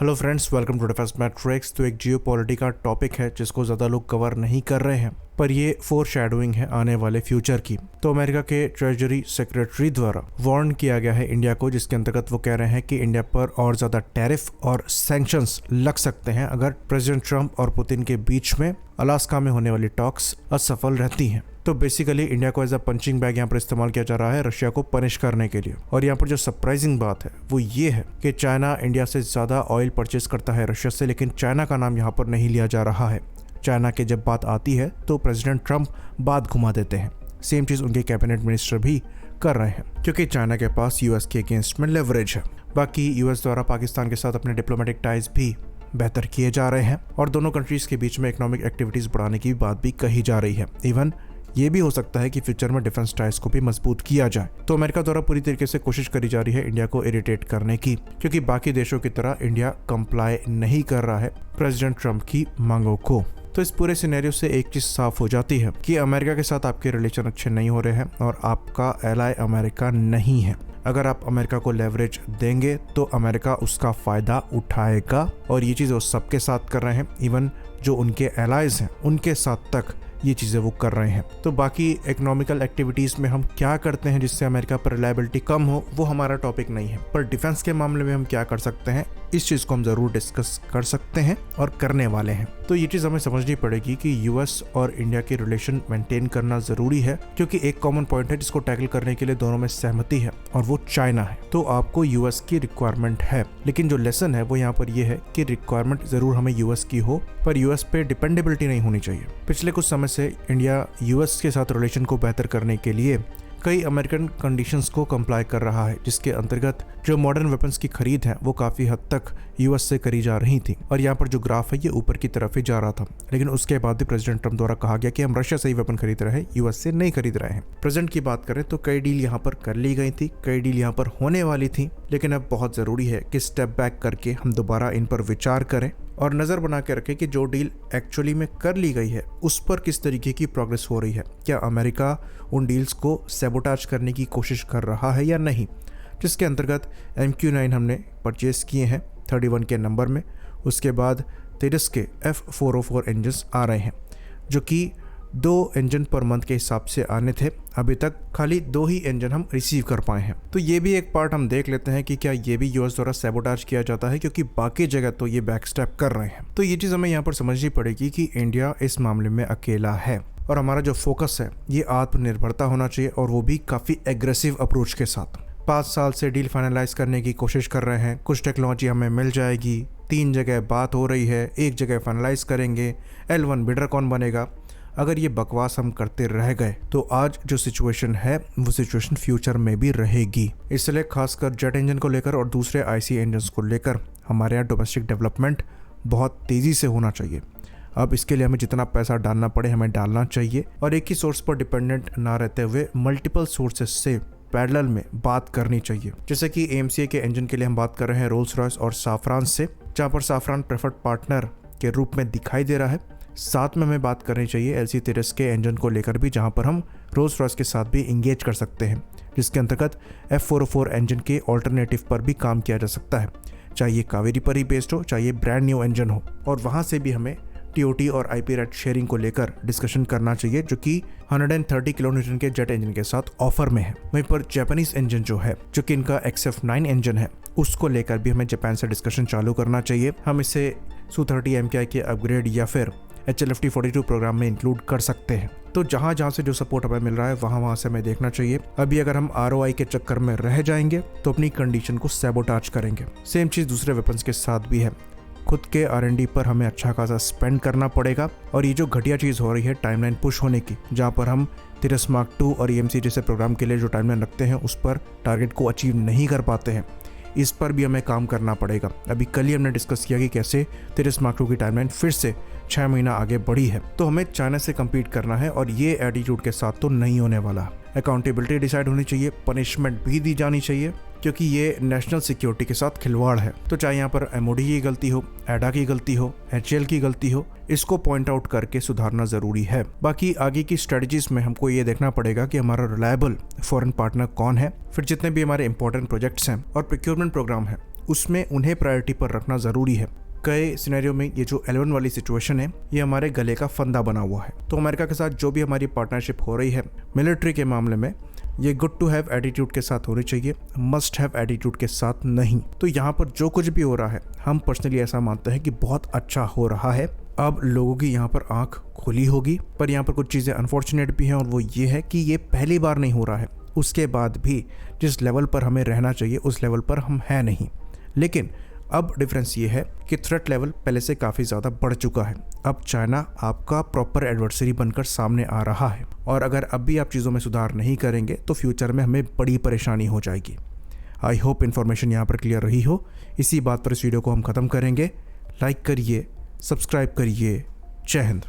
Hello friends, welcome to defence matrix. तो एक geopolitics का टॉपिक है जिसको ज़्यादा लोग कवर नहीं कर रहे हैं, पर ये फोर शैडोइंग है आने वाले फ्यूचर की। तो अमेरिका के ट्रेजरी सेक्रेटरी द्वारा वार्न किया गया है इंडिया को, जिसके अंतर्गत वो कह रहे हैं कि इंडिया पर और ज़्यादा टैरिफ और सैंक्शंस लग सकते हैं अगर प्रेसिडेंट ट्रंप और पुतिन के बीच में अलास्का में होने वाली टॉक्स असफल रहती हैं। तो बेसिकली इंडिया को एज अ पंचिंग बैग यहाँ पर इस्तेमाल किया जा रहा है रशिया को पनिश करने के लिए। और यहाँ पर जो सरप्राइजिंग बात है वो ये है कि चाइना इंडिया से ज़्यादा ऑयल परचेज करता है रशिया से, लेकिन चाइना का नाम यहाँ पर नहीं लिया जा रहा है। चाइना की जब बात आती है तो प्रेसिडेंट ट्रंप बात घुमा देते हैं। सेम चीज़ उनके कैबिनेट मिनिस्टर भी कर रहे हैं, क्योंकि चाइना के पास यूएस के अगेंस्ट में लेवरेज है। बाकी यूएस द्वारा पाकिस्तान के साथ अपने डिप्लोमेटिक टाइज भी बेहतर किए जा रहे हैं और दोनों कंट्रीज के बीच में इकोनॉमिक एक्टिविटीज बढ़ाने की बात भी कही जा रही है। इवन ये भी हो सकता है कि फ्यूचर में डिफेंस टाइज को भी मजबूत किया जाए। तो अमेरिका द्वारा पूरी तरीके से कोशिश करी जा रही है इंडिया को इरिटेट करने की, क्योंकि बाकी देशों की तरह इंडिया कंप्लाई नहीं कर रहा है प्रेसिडेंट ट्रंप की मांगों को। तो इस पूरे सिनेरियो से एक चीज साफ हो जाती है कि अमेरिका के साथ आपके रिलेशन अच्छे नहीं हो रहे हैं और आपका एलाय अमेरिका नहीं है। अगर आप अमेरिका को लेवरेज देंगे तो अमेरिका उसका फायदा उठाएगा, और ये चीज़ वो सबके साथ कर रहे हैं। इवन जो उनके एलाइज हैं उनके साथ तक ये चीज़ें वो कर रहे हैं। तो बाकी इकोनॉमिकल एक्टिविटीज़ में हम क्या करते हैं जिससे अमेरिका पर रिलायबिलिटी कम हो, वो हमारा टॉपिक नहीं है। पर डिफेंस के मामले में हम क्या कर सकते हैं, इस चीज़ को हम ज़रूर डिस्कस कर सकते हैं और करने वाले हैं। तो ये चीज़ हमें समझनी पड़ेगी कि यूएस और इंडिया के रिलेशन मेंटेन करना ज़रूरी है, क्योंकि एक कॉमन पॉइंट है जिसको टैकल करने के लिए दोनों में सहमति है, और वो चाइना है। तो आपको यूएस की रिक्वायरमेंट है, लेकिन जो लेसन है वो यहाँ पर ये है कि रिक्वायरमेंट ज़रूर हमें यूएस की हो, पर यूएस पे डिपेंडेबिलिटी नहीं होनी चाहिए। पिछले कुछ समय से इंडिया यूएस के साथ रिलेशन को बेहतर करने के लिए कई अमेरिकन कंडीशंस को कंप्लाई कर रहा है, जिसके अंतर्गत जो मॉडर्न वेपन्स की खरीद है वो काफ़ी हद तक यूएस से करी जा रही थी। और यहाँ पर जो ग्राफ है ये ऊपर की तरफ ही जा रहा था, लेकिन उसके बाद भी प्रेसिडेंट ट्रंप द्वारा कहा गया कि हम रशिया से ही वेपन खरीद रहे हैं, यूएस से नहीं खरीद रहे हैं। प्रेजेंट की बात करें तो कई डील यहाँ पर कर ली गई थी, कई डील यहाँ पर होने वाली थी, लेकिन अब बहुत ज़रूरी है कि स्टेप बैक करके हम दोबारा इन पर विचार करें और नज़र बना के रखें कि जो डील एक्चुअली में कर ली गई है उस पर किस तरीके की प्रोग्रेस हो रही है। क्या अमेरिका उन डील्स को सैबोटाज करने की कोशिश कर रहा है या नहीं, जिसके अंतर्गत MQ-9 हमने परचेस किए हैं 31 के नंबर में। उसके बाद तेजस के F404 इंजन्स आ रहे हैं, जो कि 2 इंजन पर मंथ के हिसाब से आने थे। अभी तक खाली 2 ही इंजन हम रिसीव कर पाए हैं। तो ये भी एक पार्ट हम देख लेते हैं कि क्या ये भी यूएस द्वारा सैबोटाज किया जाता है, क्योंकि बाकी जगह तो ये बैक स्टेप कर रहे हैं। तो ये चीज़ हमें यहाँ पर समझनी पड़ेगी कि इंडिया इस मामले में अकेला है, और हमारा जो फोकस है ये आत्मनिर्भरता होना चाहिए, और वो भी काफ़ी एग्रेसिव अप्रोच के साथ। 5 साल से डील फाइनलाइज करने की कोशिश कर रहे हैं, कुछ टेक्नोलॉजी हमें मिल जाएगी, 3 जगह बात हो रही है, 1 जगह फाइनलाइज करेंगे, L1 बिडर कौन बनेगा। अगर ये बकवास हम करते रह गए तो आज जो सिचुएशन है वो सिचुएशन फ्यूचर में भी रहेगी। इसलिए खासकर जेट इंजन को लेकर और दूसरे आईसी इंजन्स को लेकर हमारे यहाँ डोमेस्टिक डेवलपमेंट बहुत तेज़ी से होना चाहिए। अब इसके लिए हमें जितना पैसा डालना पड़े हमें डालना चाहिए, और एक ही सोर्स पर डिपेंडेंट ना रहते हुए मल्टीपल सोर्सेस से पैरेलल में बात करनी चाहिए। जैसे कि AMCA के इंजन के लिए हम बात कर रहे हैं रोल्स रॉयस और साफरान से, जहाँ पर साफरान प्रेफर्ड पार्टनर के रूप में दिखाई दे रहा है। साथ में हमें बात करनी चाहिए LC तेजस के इंजन को लेकर भी, जहां पर हम रोल्स रॉयस के साथ भी इंगेज कर सकते हैं, जिसके अंतर्गत F404 इंजन के ऑल्टरनेटिव पर भी काम किया जा सकता है, चाहे ये कावेरी पर ही बेस्ड हो, चाहे ये ब्रांड न्यू इंजन हो। और वहां से भी हमें TOT और IP रेट शेयरिंग को लेकर डिस्कशन करना चाहिए, जो कि 130 किलोन्यूटन के जेट इंजन के साथ ऑफर में है। वहीं पर जापानीज इंजन जो है, जो कि इनका XF9 इंजन है, उसको लेकर भी हमें जापान से डिस्कशन चालू करना चाहिए। हम इसे Su-30 MKI के अपग्रेड या फिर HLFT-42 प्रोग्राम में इंक्लूड कर सकते हैं। तो जहाँ जहाँ से जो सपोर्ट हमें मिल रहा है वहाँ से हमें देखना चाहिए। अभी अगर हम ROI के चक्कर में रह जाएंगे तो अपनी कंडीशन को सैबोटाज करेंगे। सेम चीज़ दूसरे वेपन्स के साथ भी है। खुद के R&D पर हमें अच्छा खासा स्पेंड करना पड़ेगा, और ये जो घटिया चीज़ हो रही है टाइमलाइन पुश होने की, जहाँ पर हम तेजस Mark II और EMC जैसे प्रोग्राम के लिए जो टाइमलाइन रखते हैं उस पर टारगेट को अचीव नहीं कर पाते हैं, इस पर भी हमें काम करना पड़ेगा। अभी कल ही हमने डिस्कस किया कि कैसे तेजस Mark II की टाइमलाइन फिर से 6 महीना आगे बढ़ी है। तो हमें चाइना से कम्पीट करना है, और ये एटीट्यूड के साथ तो नहीं होने वाला। अकाउंटेबिलिटी डिसाइड होनी चाहिए, पनिशमेंट भी दी जानी चाहिए, क्योंकि ये नेशनल सिक्योरिटी के साथ खिलवाड़ है। तो चाहे यहाँ पर MOD की गलती हो, एडा की गलती हो, HAL की गलती हो, इसको पॉइंट आउट करके सुधारना जरूरी है। बाकी आगे की स्ट्रेटजीज में हमको ये देखना पड़ेगा कि हमारा रिलायबल फॉरेन पार्टनर कौन है, फिर जितने भी हमारे इंपॉर्टेंट प्रोजेक्ट्स हैं और प्रोक्योरमेंट प्रोग्राम है उसमें उन्हें प्रायोरिटी पर रखना ज़रूरी है। कई सिनेरियो में ये जो L1 वाली सिचुएशन है ये हमारे गले का फंदा बना हुआ है। तो अमेरिका के साथ जो भी हमारी पार्टनरशिप हो रही है मिलिट्री के मामले में, ये गुड टू हैव एटीट्यूड के साथ होनी चाहिए, मस्ट हैव एटीट्यूड के साथ नहीं। तो यहाँ पर जो कुछ भी हो रहा है हम पर्सनली ऐसा मानते हैं कि बहुत अच्छा हो रहा है। अब लोगों की यहाँ पर आंख खुली होगी, पर यहाँ पर कुछ चीज़ें अनफॉर्चुनेट भी हैं और वो ये है कि ये पहली बार नहीं हो रहा है। उसके बाद भी जिस लेवल पर हमें रहना चाहिए उस लेवल पर हम हैं नहीं। लेकिन अब डिफरेंस ये है कि थ्रेट लेवल पहले से काफ़ी ज़्यादा बढ़ चुका है। अब चाइना आपका प्रॉपर एडवर्सरी बनकर सामने आ रहा है और अगर अब भी आप चीज़ों में सुधार नहीं करेंगे तो फ्यूचर में हमें बड़ी परेशानी हो जाएगी। आई होप इन्फॉर्मेशन यहाँ पर क्लियर रही हो। इसी बात पर इस वीडियो को हम ख़त्म करेंगे। लाइक करिए, सब्सक्राइब करिए। जय हिंद।